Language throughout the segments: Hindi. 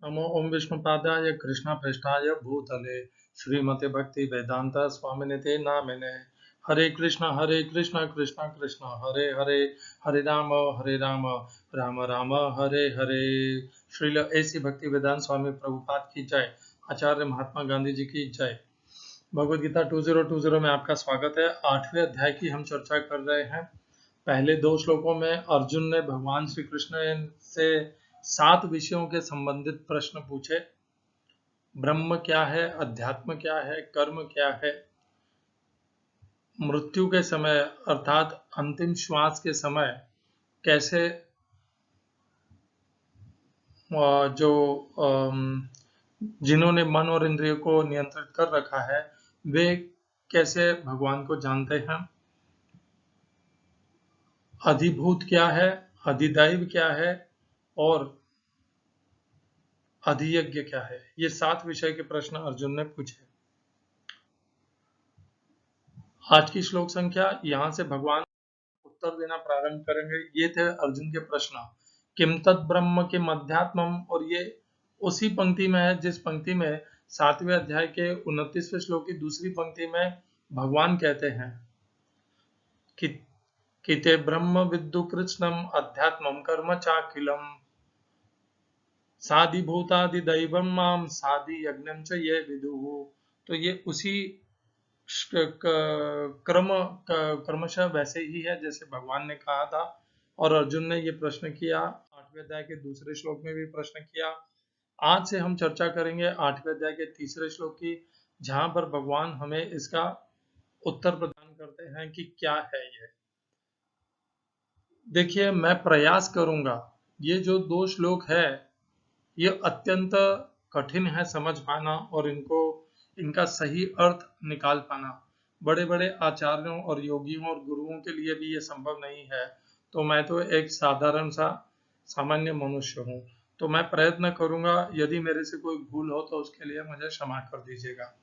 नमो ओम विष्णुपादाय कृष्णपृष्ठाय भूतले श्रीमते भक्ति वेदांत स्वामिनिते नामिने। हरे कृष्ण कृष्ण कृष्ण हरे हरे, हरे राम राम राम हरे हरे। श्रील ऐसी भक्ति वेदांत स्वामी प्रभुपाद की जय। आचार्य महात्मा गांधी जी की जय। भगवद गीता 2020 में आपका स्वागत है। 8वें अध्याय की हम चर्चा कर रहे हैं। पहले 2 श्लोकों में अर्जुन ने भगवान श्री कृष्ण से 7 विषयों के संबंधित प्रश्न पूछे। ब्रह्म क्या है, अध्यात्म क्या है, कर्म क्या है, मृत्यु के समय अर्थात अंतिम श्वास के समय कैसे जो जिन्होंने मन और इंद्रियों को नियंत्रित कर रखा है वे कैसे भगवान को जानते हैं, अधिभूत क्या है, अधिदैव क्या है और अधियज्ञ क्या है। ये 7 विषय के प्रश्न अर्जुन ने पूछे। आज की श्लोक संख्या यहाँ से भगवान उत्तर देना प्रारंभ करेंगे। ये थे अर्जुन के प्रश्न। किम तत् ब्रह्म किम अध्यात्मम, और ये उसी पंक्ति में है जिस पंक्ति में 7वें अध्याय के 29वें श्लोक की दूसरी पंक्ति में भगवान कहते हैं कि किते ब्रह्म विद्दु कृत्स्नम अध्यात्मम कर्म चाखिलम सादि भूतादि दैवम माम सादि यज्ञम च ये विदुः। तो ये उसी क्रमशः वैसे ही है जैसे भगवान ने कहा था। और अर्जुन ने ये प्रश्न किया, 8वें अध्याय के दूसरे श्लोक में भी प्रश्न किया। आज से हम चर्चा करेंगे 8वें अध्याय के तीसरे श्लोक की, जहां पर भगवान हमें इसका उत्तर प्रदान करते हैं कि क्या है ये। देखिए, मैं प्रयास करूंगा, ये जो 2 श्लोक है ये अत्यंत कठिन है समझ पाना और इनका सही अर्थ निकाल पाना। बड़े बड़े आचार्यों और योगियों और गुरुओं के लिए भी ये संभव नहीं है। तो मैं तो एक साधारण सा सामान्य मनुष्य हूँ। तो मैं प्रयत्न करूंगा, यदि मेरे से कोई भूल हो तो उसके लिए मुझे क्षमा कर दीजिएगा।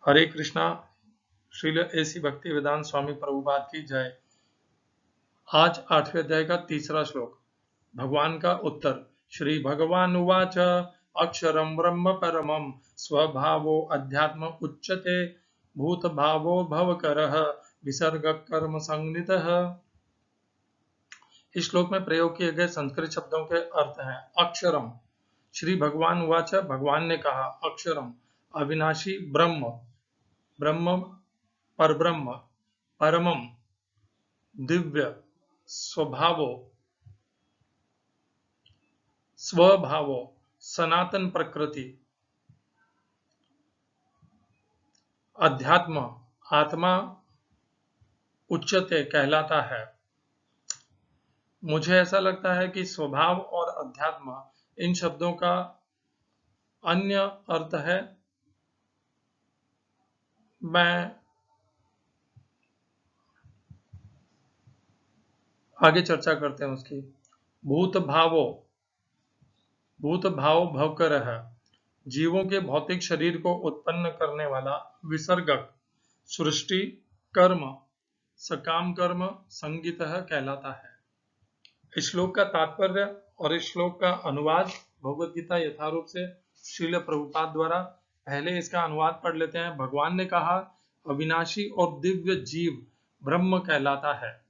हरे कृष्णा। श्रील ऐसी भक्ति वेदांत स्वामी प्रभुपाद की जय। आज 8वें अध्याय का तीसरा श्लोक, भगवान का उत्तर। श्री भगवान उवाच अक्षरं ब्रह्म परमं स्वभावो अध्यात्म उच्यते भूत भावो भवकरः विसर्ग कर्म संगनितः। इस श्लोक में प्रयोग किए गए संस्कृत शब्दों के अर्थ हैं अक्षरम, श्री भगवान उवाच, भगवान ने कहा, अक्षरम अविनाशी ब्रह्म, ब्रह्म परब्रह्म, परमम दिव्य, स्वभावो स्वभावो सनातन प्रकृति, अध्यात्म आत्मा, उच्चते कहलाता है। मुझे ऐसा लगता है कि स्वभाव और अध्यात्म इन शब्दों का अन्य अर्थ है। मैं आगे चर्चा करते हैं उसकी। भूत भाव भवकर है, जीवों के भौतिक शरीर को उत्पन्न करने वाला, विसर्गक सृष्टि कर्म सकाम कर्म संगीतः कहलाता है। इस श्लोक का तात्पर्य और इस श्लोक का अनुवाद भगवद गीता यथारूप से श्रील प्रभुपाद द्वारा। पहले इसका अनुवाद पढ़ लेते हैं। भगवान ने कहा, अविनाशी और दिव्य जीव ब्रह्म कहलाता है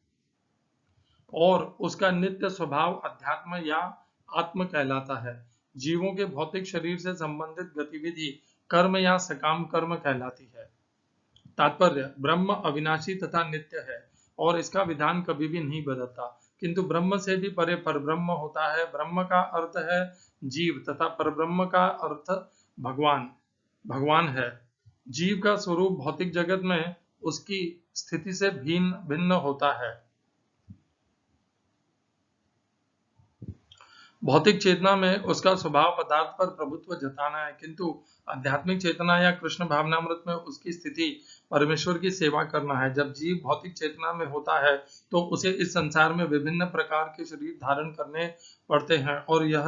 और उसका नित्य स्वभाव अध्यात्म या आत्म कहलाता है। जीवों के भौतिक शरीर से संबंधित गतिविधि कर्म या सकाम कर्म कहलाती है। तात्पर्य, ब्रह्म अविनाशी तथा नित्य है और इसका विधान कभी भी नहीं बदलता, किंतु ब्रह्म से भी परे परब्रह्म होता है। ब्रह्म का अर्थ है जीव तथा परब्रह्म का अर्थ भगवान है। जीव का स्वरूप भौतिक जगत में उसकी स्थिति से भिन्न भिन्न होता है। भौतिक चेतना में उसका स्वभाव पदार्थ पर प्रभुत्व जताना है, किंतु आध्यात्मिक चेतना या कृष्ण भावनामृत में उसकी स्थिति परमेश्वर की सेवा करना है। जब जीव भौतिक चेतना में होता है तो उसे इस संसार में विभिन्न प्रकार के शरीर धारण करने पड़ते हैं और यह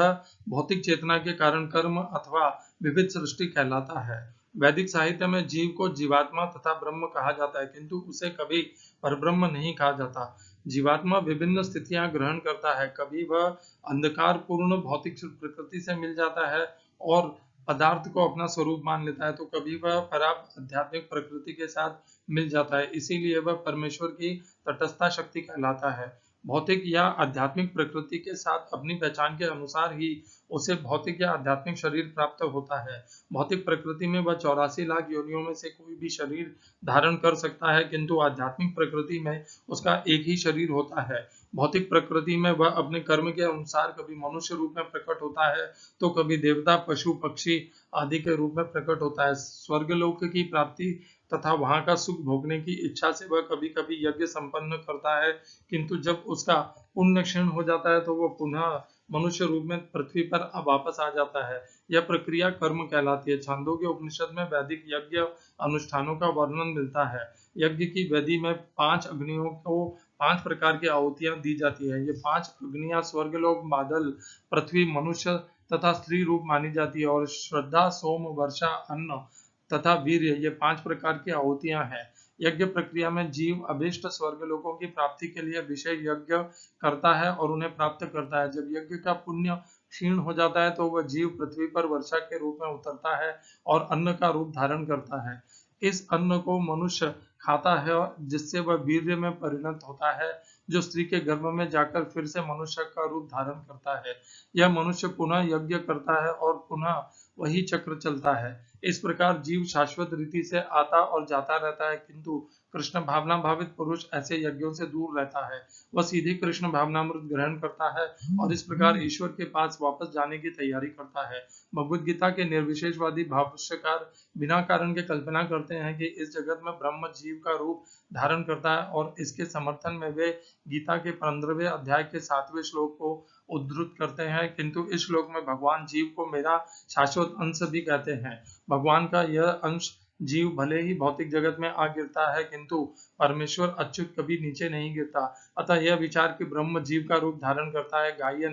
भौतिक चेतना के कारण कर्म अथवा विविध सृष्टि कहलाता है। वैदिक साहित्य में जीव को जीवात्मा तथा ब्रह्म कहा जाता है, किंतु उसे कभी परब्रह्म नहीं कहा जाता। जीवात्मा विभिन्न स्थितियां ग्रहण करता है। कभी वह अंधकार पूर्ण भौतिक प्रकृति से मिल जाता है और पदार्थ को अपना स्वरूप मान लेता है तो कभी वह खराब आध्यात्मिक प्रकृति के साथ मिल जाता है, इसीलिए वह परमेश्वर की तटस्था शक्ति कहलाता है। भौतिक या आध्यात्मिक प्रकृति के साथ अपनी पहचान के अनुसार ही उसे भौतिक या आध्यात्मिक शरीर प्राप्त होता है। भौतिक प्रकृति में वह 84 लाख योनियों में से कोई भी शरीर धारण कर सकता है, किंतु आध्यात्मिक प्रकृति में उसका एक ही शरीर होता है। भौतिक प्रकृति में वह अपने कर्म के अनुसार कभी मनुष्य रूप में प्रकट होता है तो कभी देवता, पशु, पक्षी आदि के रूप में प्रकट होता है। स्वर्गलोक की प्राप्ति तथा वहां का सुख भोगने की इच्छा से वह कभी कभी यज्ञ संपन्न करता है, किंतु जब उसका पुण्य क्षीण हो जाता है तो वह पुनः मनुष्य रूप में पृथ्वी पर वापस आ जाता है। यह प्रक्रिया कर्म कहलाती है। छांदोग्य उपनिषद में वैदिक यज्ञ अनुष्ठानों का वर्णन मिलता है। यज्ञ की वेदी में 5 अग्नियों को 5 प्रकार की आहुतियां दी जाती है। ये 5 अग्नियां स्वर्गलोक, बादल, पृथ्वी, मनुष्य तथा स्त्री रूप मानी जाती है और श्रद्धा, सोम, वर्षा, अन्न तथा वीर्य ये 5 प्रकार की आहुतियां हैं। यज्ञ प्रक्रिया में जीव अभिष्ट स्वर्गलोकों की प्राप्ति के लिए विशेष यज्ञ करता है और उन्हें प्राप्त करता है। जब यज्ञ का पुण्य क्षीण हो जाता है तो वह जीव पृथ्वी पर वर्षा के रूप में उतरता है और अन्न का रूप धारण करता है। इस अन्न को मनुष्य खाता है जिससे वह वीर्य में परिणत होता है, जो स्त्री के गर्भ में जाकर फिर से मनुष्य का रूप धारण करता है। यह मनुष्य पुनः यज्ञ करता है और पुनः वही चक्र चलता है। इस प्रकार जीव शाश्वत रीति से आता और जाता रहता है, किंतु कृष्ण भावना भावित पुरुष ऐसे यज्ञों से दूर रहता है। वह सीधे कृष्ण भावनामृत ग्रहण करता है और इस प्रकार ईश्वर के पास वापस जाने की तैयारी करता है। भगवद गीता के निर्विशेषवादी भाष्यकार बिना कारण के कल्पना करते हैं कि इस जगत में ब्रह्म जीव का रूप धारण करता है और इसके समर्थन में वे गीता के 15वें अध्याय के 7वें श्लोक को उद्धृत करते हैं, किंतु इस श्लोक में भगवान जीव को मेरा शाश्वत अंश भी कहते हैं। भगवान का यह अंश जीव भले ही भौतिक जगत में आ गिरता है, किंतु परमेश्वर अच्युत कभी नीचे नहीं गिरता। अतः यह विचार कि ब्रह्म जीव का रूप धारण करता है ग्राह्य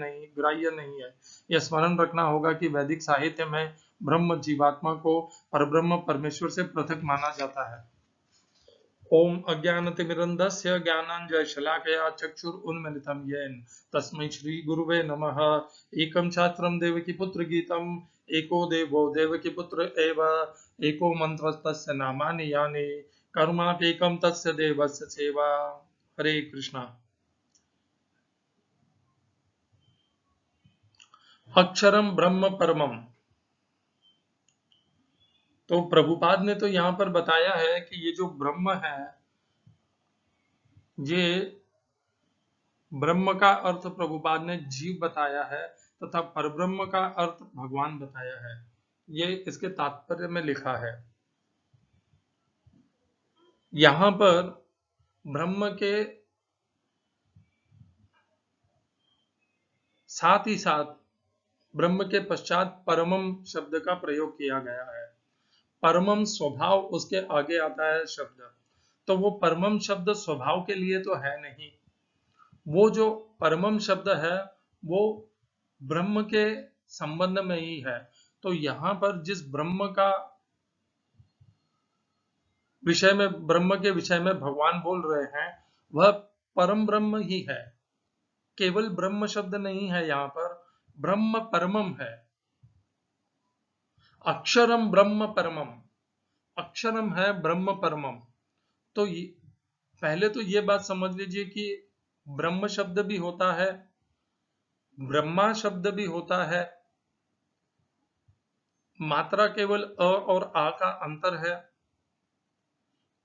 नहीं है। यह स्मरण रखना होगा कि वैदिक साहित्य में ब्रह्म जीवात्मा को परब्रह्म परमेश्वर से पृथक माना जाता है। ओम अज्ञानतिमिरन्धस्य ज्ञानाञ्जनशलाकया चक्षुरुन्मिलितं येन तस्मै श्रीगुरुवे नमः। एकं छात्रं देवकीपुत्रगीतम् एको देवो देवकीपुत्र एव एको मन्त्रस्तस्य नामानि यानि कर्माप्येकं तस्य देवस्य सेवा। हरे कृष्णा। अक्षरम ब्रह्म परमम। तो प्रभुपाद ने तो यहाँ पर बताया है कि ये जो ब्रह्म है, ये ब्रह्म का अर्थ प्रभुपाद ने जीव बताया है तथा परब्रह्म का अर्थ भगवान बताया है। ये इसके तात्पर्य में लिखा है। यहाँ पर ब्रह्म के साथ ही साथ ब्रह्म के पश्चात परमम शब्द का प्रयोग किया गया है। परमम स्वभाव उसके आगे आता है शब्द, तो वो परमम शब्द स्वभाव के लिए तो है नहीं। वो जो परमम शब्द है वो ब्रह्म के संबंध में ही है। तो यहाँ पर जिस ब्रह्म का विषय में, ब्रह्म के विषय में भगवान बोल रहे हैं वह परम ब्रह्म ही है। केवल ब्रह्म शब्द नहीं है, यहाँ पर ब्रह्म परमम है। अक्षरम ब्रह्म परमम, अक्षरम है ब्रह्म परमम। तो पहले तो ये बात समझ लीजिए कि ब्रह्म शब्द भी होता है, ब्रह्मा शब्द भी होता है, मात्रा केवल अ और आ का अंतर है।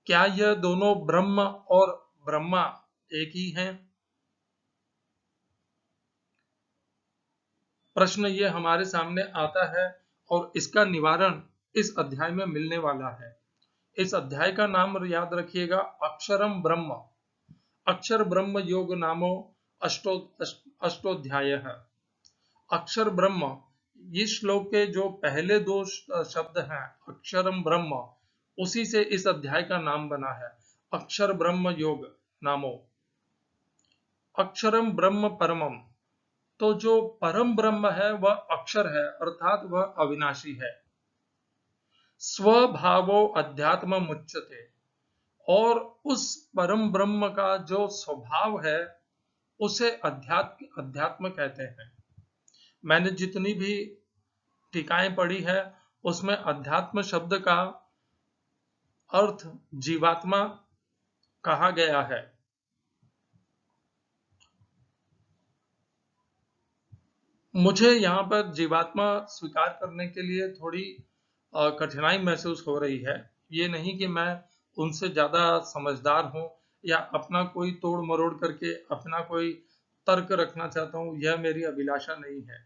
क्या यह दोनों ब्रह्म और ब्रह्मा एक ही हैं? प्रश्न ये हमारे सामने आता है और इसका निवारण इस अध्याय में मिलने वाला है। इस अध्याय का नाम याद रखिएगा, अक्षरम ब्रह्म। अक्षर ब्रह्म योग नामो अष्टोध्याय है। अक्षर ब्रह्म, इस श्लोक के जो पहले 2 शब्द हैं अक्षरम ब्रह्म, उसी से इस अध्याय का नाम बना है, अक्षर ब्रह्म योग नामो। अक्षरम ब्रह्म परमम, तो जो परम ब्रह्म है वह अक्षर है, अर्थात वह अविनाशी है। स्वभावो अध्यात्म मुच्यते, और उस परम ब्रह्म का जो स्वभाव है उसे अध्यात्म कहते हैं। मैंने जितनी भी टीकाएं पढ़ी है उसमें अध्यात्म शब्द का अर्थ जीवात्मा कहा गया है। मुझे यहाँ पर जीवात्मा स्वीकार करने के लिए थोड़ी कठिनाई महसूस हो रही है। ये नहीं कि मैं उनसे ज्यादा समझदार हूँ या अपना कोई तोड़ मरोड़ करके अपना कोई तर्क रखना चाहता हूँ, यह मेरी अभिलाषा नहीं है।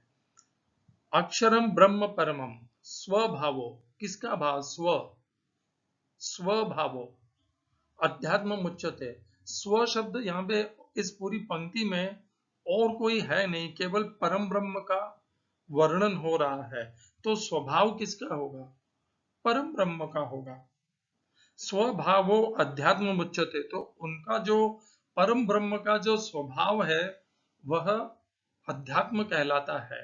अक्षरम ब्रह्म परमम स्वभावो, किसका भाव? स्वभावो अध्यात्म मुच्यते। स्व शब्द यहाँ पे इस पूरी पंक्ति में और कोई है नहीं, केवल परम ब्रह्म का वर्णन हो रहा है। तो स्वभाव किसका होगा? परम ब्रह्म का होगा। स्वभावो अध्यात्म मुच्यते, तो उनका जो परम ब्रह्म का जो स्वभाव है वह अध्यात्म कहलाता है।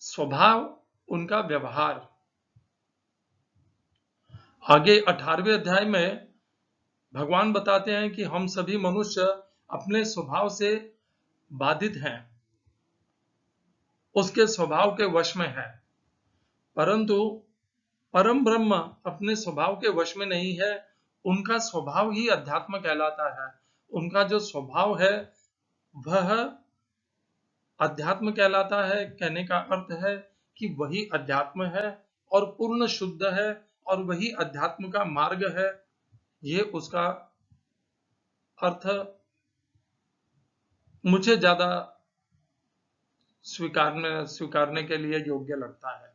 स्वभाव उनका व्यवहार। आगे 18वें अध्याय में भगवान बताते हैं कि हम सभी मनुष्य अपने स्वभाव से बाधित हैं, उसके स्वभाव के वश में है, परंतु परम ब्रह्म अपने स्वभाव के वश में नहीं है। उनका स्वभाव ही अध्यात्म कहलाता है। उनका जो स्वभाव है वह अध्यात्म कहलाता है। कहने का अर्थ है कि वही अध्यात्म है और पूर्ण शुद्ध है और वही अध्यात्म का मार्ग है। ये उसका अर्थ मुझे ज्यादा स्वीकारने के लिए योग्य लगता है।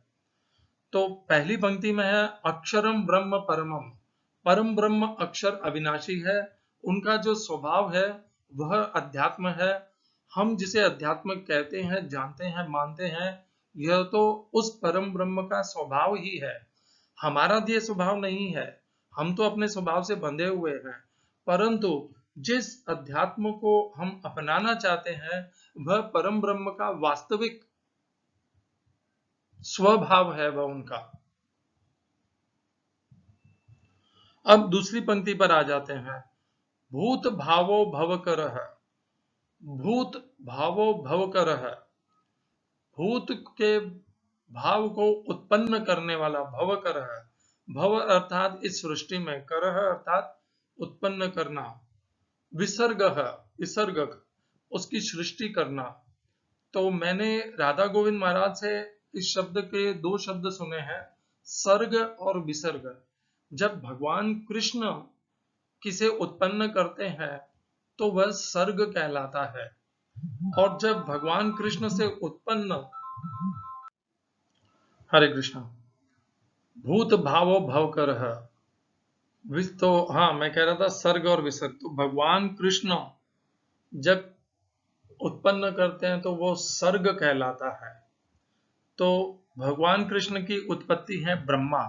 तो पहली पंक्ति में है अक्षरम ब्रह्म परमम, परम ब्रह्म अक्षर अविनाशी है, उनका जो स्वभाव है वह अध्यात्म है। हम जिसे अध्यात्म कहते हैं, जानते हैं, मानते हैं, यह तो उस परम ब्रह्म का स्वभाव ही है, हमारा ये स्वभाव नहीं है। हम तो अपने स्वभाव से बंधे हुए हैं, परंतु जिस अध्यात्म को हम अपनाना चाहते हैं वह परम ब्रह्म का वास्तविक स्वभाव है, वह उनका। अब दूसरी पंक्ति पर आ जाते हैं। भूत भावो भवकरः, भूत भावो भवकरः, भूत के भाव को उत्पन्न करने वाला, भवकरः, भव अर्थात इस सृष्टि में, करः अर्थात उत्पन्न करना, विसर्गः विसर्गक, उसकी सृष्टि करना। तो मैंने राधा गोविंद महाराज से इस शब्द के दो शब्द सुने हैं, सर्ग और विसर्ग। जब भगवान कृष्ण किसे उत्पन्न करते हैं तो वह सर्ग कहलाता है, और जब भगवान कृष्ण से उत्पन्न, हरे कृष्ण, भूत भावो भवकरः, तो हाँ मैं कह रहा था सर्ग और विसर्ग। तो भगवान कृष्ण जब उत्पन्न करते हैं तो वो सर्ग कहलाता है। तो भगवान कृष्ण की उत्पत्ति है ब्रह्मा,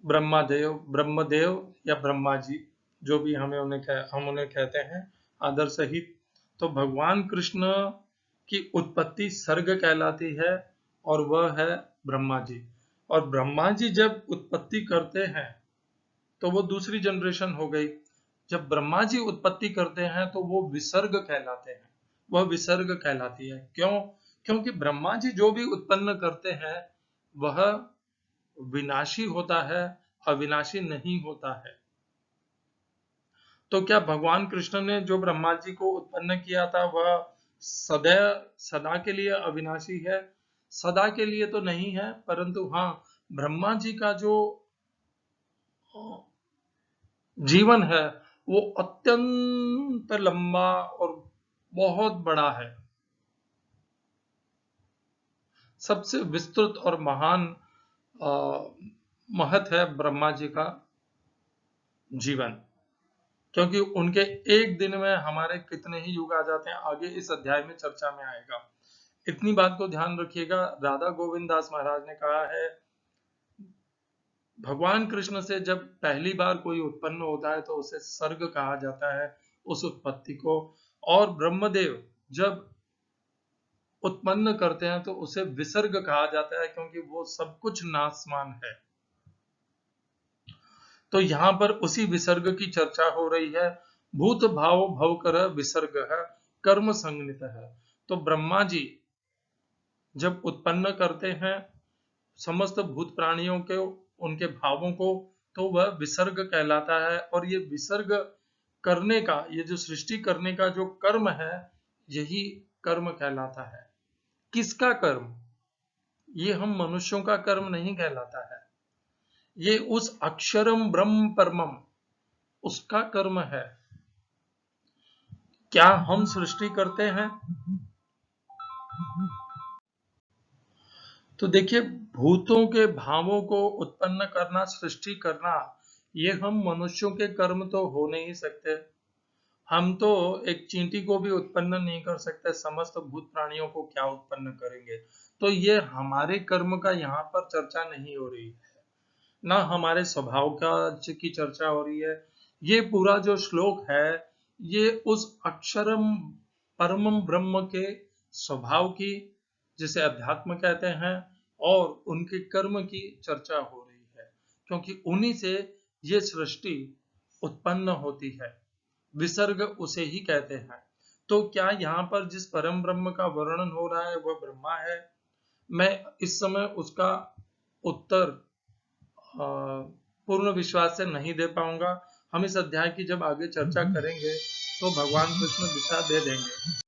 ब्रह्मदेव या ब्रह्मा जी, जो भी हम उन्हें कहते हैं आदर सहित। तो भगवान कृष्ण की उत्पत्ति सर्ग कहलाती है और वह है ब्रह्मा जी। और ब्रह्मा जी जब उत्पत्ति करते हैं तो वो दूसरी जनरेशन हो गई। जब ब्रह्मा जी उत्पत्ति करते हैं तो वो विसर्ग कहलाते हैं, वह विसर्ग कहलाती है। क्यों? क्योंकि ब्रह्मा जी जो भी उत्पन्न करते हैं वह विनाशी होता है, अविनाशी नहीं होता है। तो क्या भगवान कृष्ण ने जो ब्रह्मा जी को उत्पन्न किया था वह सदा के लिए अविनाशी है? सदा के लिए तो नहीं है, परंतु हाँ, ब्रह्मा जी का जो जीवन है वो अत्यंत लंबा और बहुत बड़ा है। सबसे विस्तृत और महान महत है ब्रह्मा जी का जीवन, क्योंकि उनके एक दिन में हमारे कितने ही युग आ जाते हैं, आगे इस अध्याय में चर्चा में आएगा। इतनी बात को ध्यान रखिएगा। राधा गोविंद दास महाराज ने कहा है भगवान कृष्ण से जब पहली बार कोई उत्पन्न होता है तो उसे सर्ग कहा जाता है, उस उत्पत्ति को। और ब्रह्मदेव जब उत्पन्न करते हैं तो उसे विसर्ग कहा जाता है, क्योंकि वो सब कुछ नाशवान है। तो यहां पर उसी विसर्ग की चर्चा हो रही है। भूत भाव भवकर विसर्ग है कर्म संगनित है। तो ब्रह्मा जी जब उत्पन्न करते हैं समस्त भूत प्राणियों के उनके भावों को, तो वह विसर्ग कहलाता है। और ये विसर्ग करने का, ये जो सृष्टि करने का जो कर्म है, यही कर्म कहलाता है। किसका कर्म? ये हम मनुष्यों का कर्म नहीं कहलाता है, ये उस अक्षरम ब्रह्म परमम उसका कर्म है। क्या हम सृष्टि करते हैं? तो देखिए, भूतों के भावों को उत्पन्न करना, सृष्टि करना, ये हम मनुष्यों के कर्म तो हो नहीं सकते। हम तो एक चींटी को भी उत्पन्न नहीं कर सकते, समस्त भूत प्राणियों को क्या उत्पन्न करेंगे। तो ये हमारे कर्म का यहाँ पर चर्चा नहीं हो रही है, ना हमारे स्वभाव का की चर्चा हो रही है। ये पूरा जो श्लोक है, ये उस अक्षरम परमम ब्रह्म के स्वभाव की, जिसे अध्यात्म कहते हैं, और उनके कर्म की चर्चा हो रही है, क्योंकि उन्हीं से ये सृष्टि उत्पन्न होती है। विसर्ग उसे ही कहते हैं। तो क्या यहाँ पर जिस परम ब्रह्म का वर्णन हो रहा है वह ब्रह्मा है? मैं इस समय उसका उत्तर पूर्ण विश्वास से नहीं दे पाऊंगा। हम इस अध्याय की जब आगे चर्चा करेंगे तो भगवान कृष्ण दिशा दे देंगे।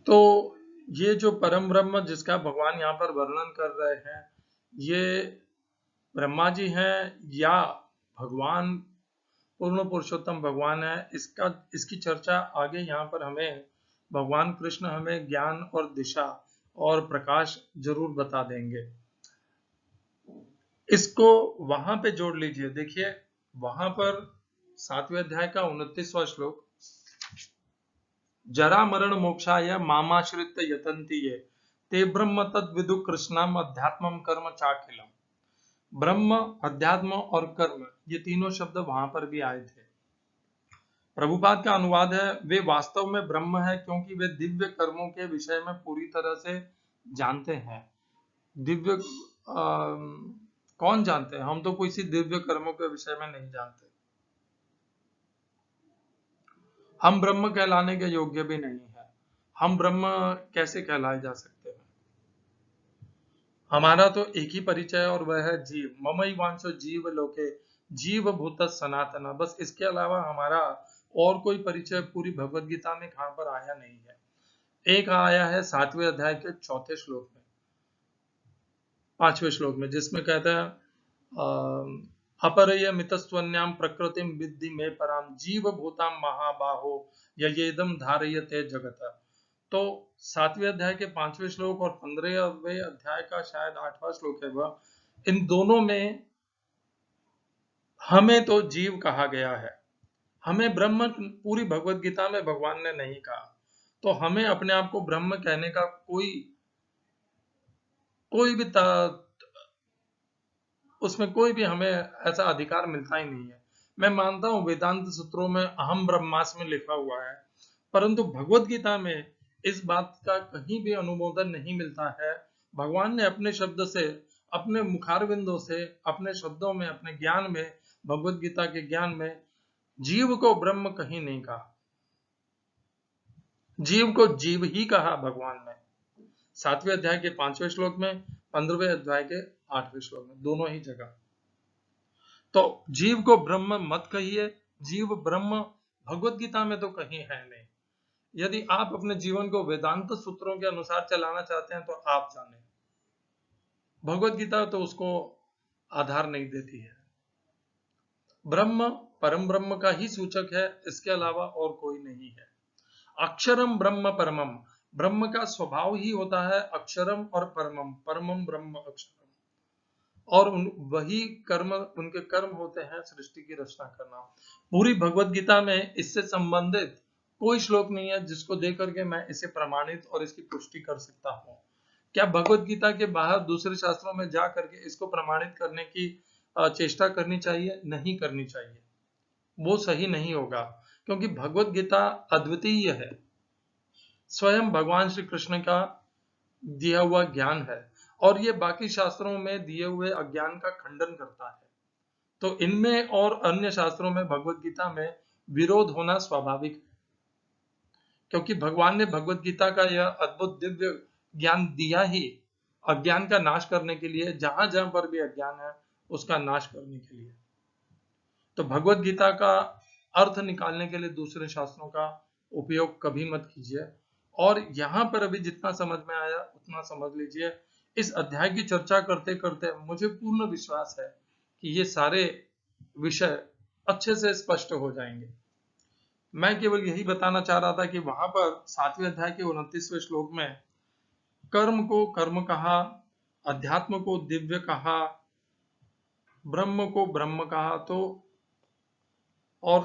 तो ये जो परम ब्रह्म जिसका भगवान यहाँ पर वर्णन कर रहे हैं, ये ब्रह्मा जी हैं या भगवान पूर्ण पुरुषोत्तम भगवान है, इसकी चर्चा आगे यहाँ पर हमें भगवान कृष्ण हमें ज्ञान और दिशा और प्रकाश जरूर बता देंगे। इसको वहां पे जोड़ लीजिए। देखिए, वहां पर 7वें अध्याय का 29वां श्लोक, जरा मरण मोक्षाय मामाश्रित यतन्ति ये ते ब्रह्म तद विदु कृष्णम अध्यात्मम कर्म चाखिलम। ब्रह्म, अध्यात्म और कर्म, ये तीनों शब्द वहां पर भी आए थे। प्रभुपाद का अनुवाद है, वे वास्तव में ब्रह्म है क्योंकि वे दिव्य कर्मों के विषय में पूरी तरह से जानते हैं। दिव्य कौन जानते हैं? हम तो किसी दिव्य कर्मों के विषय में नहीं जानते। हम ब्रह्म कहलाने के योग्य भी नहीं है। हम ब्रह्म कैसे कहलाए जा सकते हैं? हमारा तो एक ही परिचय है और वह है जीव। ममई वांशो जीव लोके जीव भूत सनातना। बस इसके अलावा हमारा और कोई परिचय पूरी भगवत गीता में कहां पर आया नहीं है। एक आया है 7वें अध्याय के 4थे श्लोक में, 5वें श्लोक में, जिसमें कहता है अपरय मितस्वन्याम प्रकृतिम विद्धि में पराम जीव भूताम महाबाहो ययेदम धारयते जगत। तो 7वें अध्याय के 5वें श्लोक और 15वें अध्याय का शायद 8वां श्लोक है वह, इन दोनों में हमें तो जीव कहा गया है। हमें ब्रह्म पूरी भगवत गीता में भगवान ने नहीं कहा। तो हमें अपने आप को ब्रह्म कहने का कोई भी उसमें कोई भी हमें ऐसा अधिकार मिलता ही नहीं है। मैं मानता हूं वेदांत सूत्रों में अहम ब्रह्मास्मि लिखा हुआ है, परंतु भगवत गीता में इस बात का कहीं भी अनुमोदन नहीं मिलता है। भगवान ने अपने शब्द से, अपने मुखारविंदों से, अपने शब्दों में, अपने ज्ञान में, भगवत गीता के ज्ञान में जीव को ब्रह्म कहीं नहीं कहा। जीव को जीव ही कहा भगवान ने, 7वें अध्याय के 5वें श्लोक में, 15वें अध्याय के 8वें श्लोक में, दोनों ही जगह। तो जीव को ब्रह्म मत कहिए। जीव ब्रह्म भगवत गीता में तो कहीं है नहीं। यदि आप अपने जीवन को वेदांत सूत्रों के अनुसार चलाना चाहते हैं तो आप जाने, भगवत गीता तो उसको आधार नहीं देती है। ब्रह्म परम ब्रह्म का ही सूचक है, इसके अलावा और कोई नहीं है। अक्षरम ब्रह्म परमम, ब्रह्म का स्वभाव ही होता है अक्षरम और परमम, परमम ब्रह्म अक्षरम। और वही कर्म, उनके कर्म होते हैं सृष्टि की रचना करना। पूरी भगवत गीता में इससे संबंधित कोई श्लोक नहीं है जिसको देख करके मैं इसे प्रमाणित और इसकी पुष्टि कर सकता हूँ। क्या भगवत गीता के बाहर दूसरे शास्त्रों में जा करके इसको प्रमाणित करने की चेष्टा करनी चाहिए? नहीं करनी चाहिए, वो सही नहीं होगा, क्योंकि भगवत गीता अद्वितीय है, स्वयं भगवान श्री कृष्ण का दिया हुआ ज्ञान है, और ये बाकी शास्त्रों में दिए हुए अज्ञान का खंडन करता है। तो इनमें और अन्य शास्त्रों में, भगवत गीता में विरोध होना स्वाभाविक है। क्योंकि भगवान ने भगवत गीता का यह अद्भुत दिव्य ज्ञान दिया ही अज्ञान का नाश करने के लिए, जहां जहां पर भी अज्ञान है उसका नाश करने के लिए। तो भगवत गीता का अर्थ निकालने के लिए दूसरे शास्त्रों का उपयोग कभी मत कीजिए। और यहां पर अभी जितना समझ में आया उतना समझ लीजिए। इस अध्याय की चर्चा करते करते मुझे पूर्ण विश्वास है कि ये सारे विषय अच्छे से स्पष्ट हो जाएंगे। मैं केवल यही बताना चाह रहा था कि वहां पर 7वें अध्याय के 29वें श्लोक में कर्म को कर्म कहा, अध्यात्म को दिव्य कहा, ब्रह्म को ब्रह्म कहा, तो और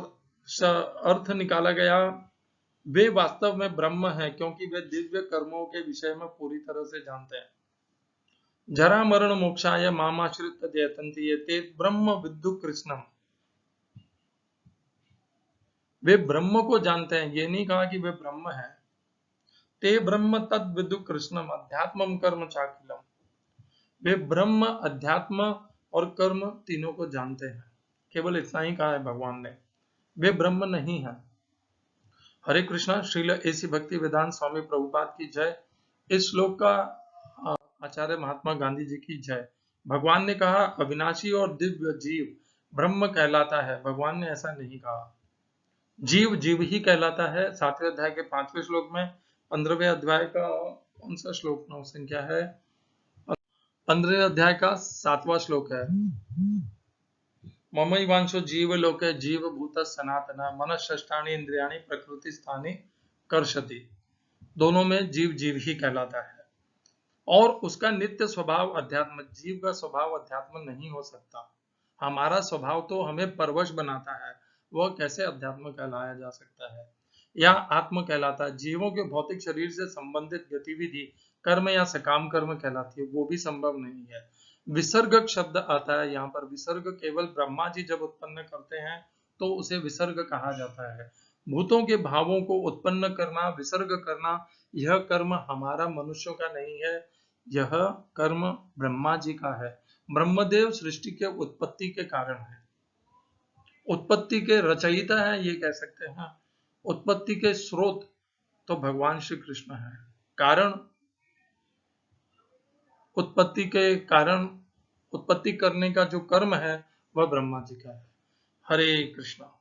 अर्थ निकाला गया वे वास्तव में ब्रह्म है, क्योंकि वे दिव्य कर्मों के विषय में पूरी तरह से जानते हैं। जरा मरण मोक्षाय मामाश्रित जयतन्ति ये ते ब्रह्म विद्दु कृष्णम। वे ब्रह्म को जानते हैं, ये नहीं कहा कि वे ब्रह्म है। ते ब्रह्म तद विदु कृष्णम अध्यात्मम कर्म चाखिलम। वे ब्रह्म, अध्यात्म और कर्म तीनों को जानते हैं। केवल इतना ही कहा है भगवान ने, वे ब्रह्म नहीं है। हरे कृष्णा। श्रील एसी भक्ति वेदांत स्वामी प्रभुपाद की जय। इस श्लोक का आचार्य महात्मा गांधी जी की जय। भगवान ने कहा अविनाशी और दिव्य जीव ब्रह्म कहलाता है। भगवान ने ऐसा नहीं कहा, जीव जीव ही कहलाता है। 7वें अध्याय के 5वें श्लोक में, 15वें अध्याय का कौन सा श्लोक नाम संख्या है, 15वें अध्याय का 7वां श्लोक है। ममैवांशो जीव लोके जीव भूत सनातन मनःषष्ठानि इंद्रियाणि प्रकृति स्थानी कर्षति। दोनों में जीव जीव ही कहलाता है। और उसका नित्य स्वभाव अध्यात्म, जीव का स्वभाव अध्यात्म नहीं हो सकता। हमारा स्वभाव तो हमें परवश बनाता है, वह कैसे अध्यात्म कहलाया जा सकता है या आत्म कहलाता है। जीवों के भौतिक शरीर से संबंधित गतिविधि कर्म या सकाम कर्म कहलाती है, वो भी संभव नहीं है। विसर्ग शब्द आता है यहाँ पर। विसर्ग केवल ब्रह्मा जी जब उत्पन्न करते हैं तो उसे विसर्ग कहा जाता है। भूतों के भावों को उत्पन्न करना, विसर्ग करना, यह कर्म हमारा मनुष्यों का नहीं है, यह कर्म ब्रह्मा जी का है। ब्रह्मदेव सृष्टि के उत्पत्ति के कारण है, उत्पत्ति के रचयिता है, ये कह सकते हैं। उत्पत्ति के स्रोत तो भगवान श्री कृष्ण है। कारण, उत्पत्ति के कारण, उत्पत्ति करने का जो कर्म है वह ब्रह्मा जी का है। हरे कृष्णा।